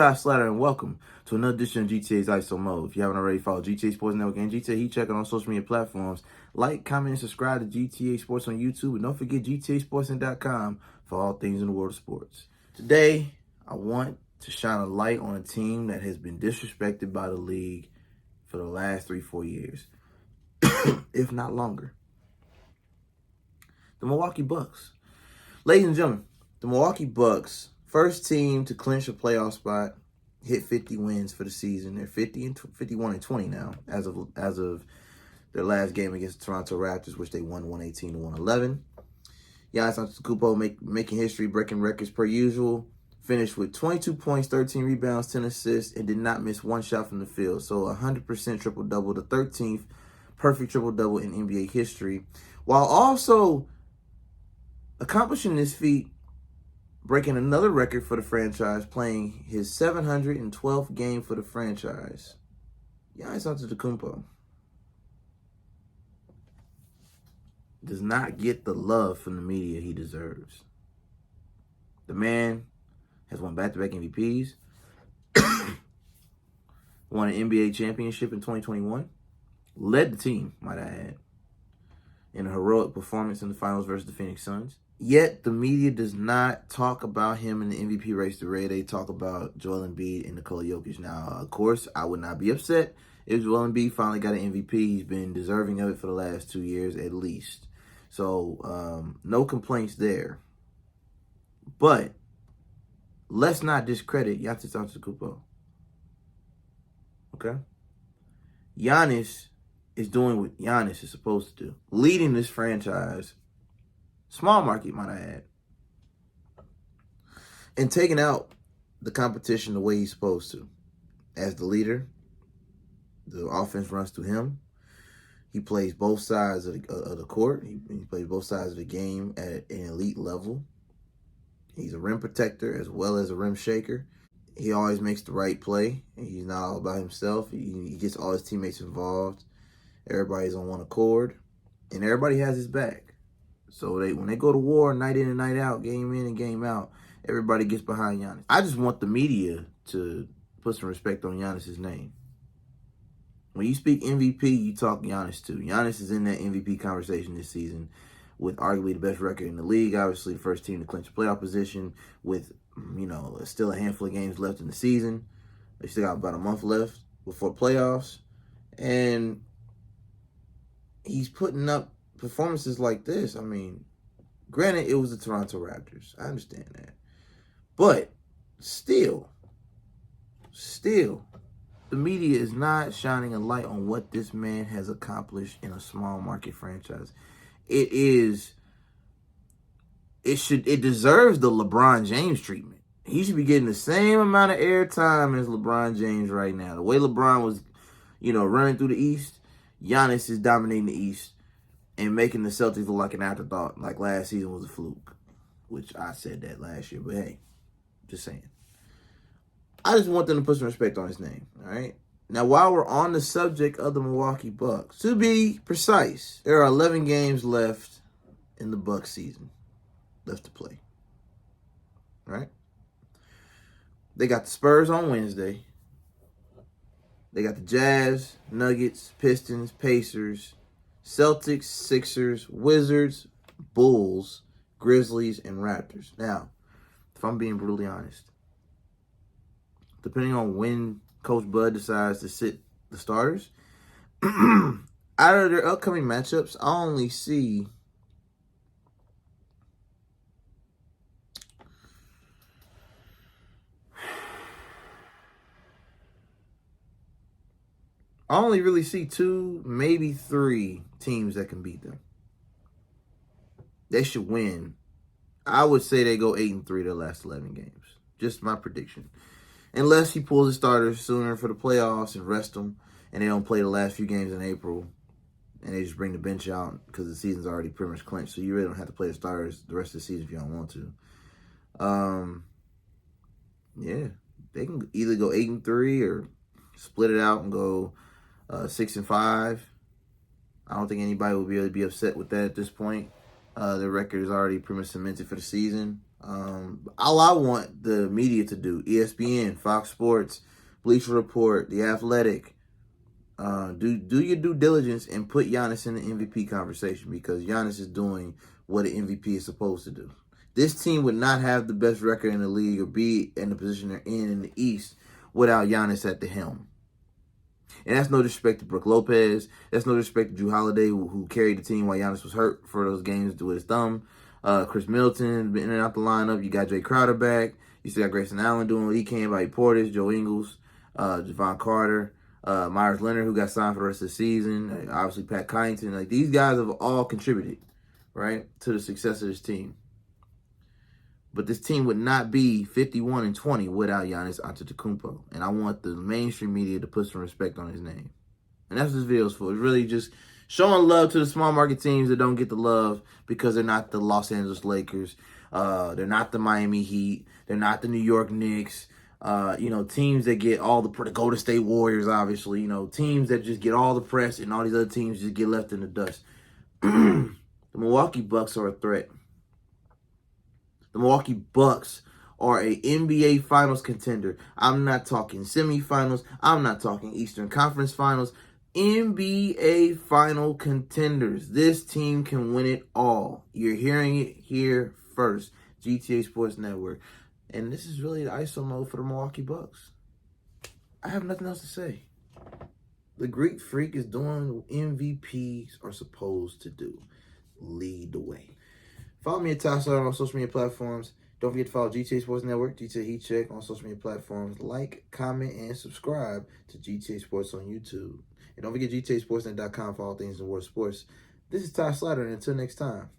Ty Slatter, and welcome to another edition of GTA's ISO Mode. If you haven't already followed GTA Sports Network and GTA Heat Check on social media platforms, like, comment, and subscribe to GTA Sports on YouTube, and don't forget GTASportsN.com for all things in the world of sports. Today, I want to shine a light on a team that has been disrespected by the league for the last 3-4 years, if not longer. The Milwaukee Bucks. Ladies and gentlemen, the Milwaukee Bucks, first team to clinch a playoff spot, hit 50 wins for the season. They're 51-20 now, as of their last game against the Toronto Raptors, which they won 118-111. Giannis Antetokounmpo making history, breaking records per usual. Finished with 22 points, 13 rebounds, 10 assists, and did not miss one shot from the field. So 100% triple-double, the 13th perfect triple-double in NBA history, while also accomplishing this feat, breaking another record for the franchise, playing his 712th game for the franchise. Giannis Antetokounmpo does not get the love from the media he deserves. The man has won back-to-back MVPs, won an NBA championship in 2021, led the team, might I add, in a heroic performance in the finals versus the Phoenix Suns. Yet, the media does not talk about him in the MVP race to Ray. They talk about Joel Embiid and Nikola Jokic. Now, of course, I would not be upset if Joel Embiid finally got an MVP. He's been deserving of it for the last 2 years at least. So, no complaints there. But let's not discredit Giannis Antetokounmpo. Okay? Giannis is doing what Giannis is supposed to do, leading this franchise, small market, might I add, and taking out the competition the way he's supposed to. As the leader, the offense runs through him. He plays both sides of the court. He plays both sides of the game at an elite level. He's a rim protector as well as a rim shaker. He always makes the right play. He's not all about himself. He gets all his teammates involved. Everybody's on one accord, and everybody has his back. So when they go to war night in and night out, game in and game out, everybody gets behind Giannis. I just want the media to put some respect on Giannis's name. When you speak MVP, you talk Giannis too. Giannis is in that MVP conversation this season with arguably the best record in the league. Obviously, the first team to clinch a playoff position with, still a handful of games left in the season. They still got about a month left before playoffs. And he's putting up performances like this. I mean, granted, it was the Toronto Raptors. I understand that. But still, the media is not shining a light on what this man has accomplished in a small market franchise. It deserves the LeBron James treatment. He should be getting the same amount of airtime as LeBron James right now. The way LeBron was, running through the East, Giannis is dominating the East and making the Celtics look like an afterthought, like last season was a fluke, which I said that last year, but hey, just saying. I just want them to put some respect on his name, all right? Now, while we're on the subject of the Milwaukee Bucks, to be precise, there are 11 games left in the Bucks season left to play, all right? They got the Spurs on Wednesday. They got the Jazz, Nuggets, Pistons, Pacers, Celtics, Sixers, Wizards, Bulls, Grizzlies, and Raptors. Now, if I'm being brutally honest, depending on when Coach Bud decides to sit the starters, out of their upcoming matchups, I only see really see 2, maybe 3 teams that can beat them. They should win. I would say they go 8-3 their last 11 games. Just my prediction. Unless he pulls the starters sooner for the playoffs and rest them, and they don't play the last few games in April, and they just bring the bench out because the season's already pretty much clinched. So you really don't have to play the starters the rest of the season if you don't want to. Yeah, they can either go 8-3 or split it out and go 6-5. I don't think anybody will be able to be upset with that at this point. Their record is already pretty much cemented for the season. All I want the media to do, ESPN, Fox Sports, Bleacher Report, The Athletic, do your due diligence and put Giannis in the MVP conversation, because Giannis is doing what an MVP is supposed to do. This team would not have the best record in the league or be in the position they're in the East without Giannis at the helm. And that's no disrespect to Brook Lopez. That's no disrespect to Drew Holiday, who carried the team while Giannis was hurt for those games with his thumb. Chris Middleton been in and out the lineup. You got Jay Crowder back. You still got Grayson Allen doing what he can. Bobby Portis, Joe Ingles, Javon Carter, Myers Leonard, who got signed for the rest of the season. Obviously, Pat Connaughton. Like, these guys have all contributed, right, to the success of this team. But this team would not be 51-20 without Giannis Antetokounmpo. And I want the mainstream media to put some respect on his name. And that's what this video is for. It's really just showing love to the small market teams that don't get the love because they're not the Los Angeles Lakers. They're not the Miami Heat. They're not the New York Knicks. Teams that get all the Golden State Warriors, obviously. Teams that just get all the press, and all these other teams just get left in the dust. The Milwaukee Bucks are a threat. The Milwaukee Bucks are a NBA Finals contender. I'm not talking semifinals. I'm not talking Eastern Conference Finals. NBA Final contenders. This team can win it all. You're hearing it here first. GTA Sports Network. And this is really the ISO mode for the Milwaukee Bucks. I have nothing else to say. The Greek Freak is doing what MVPs are supposed to do. Lead the way. Follow me at Ty Slatter on social media platforms. Don't forget to follow GTA Sports Network, GTA Heat Check on social media platforms. Like, comment, and subscribe to GTA Sports on YouTube. And don't forget GTASportsNet.com for all things in the world of sports. This is Ty Slatter, and until next time.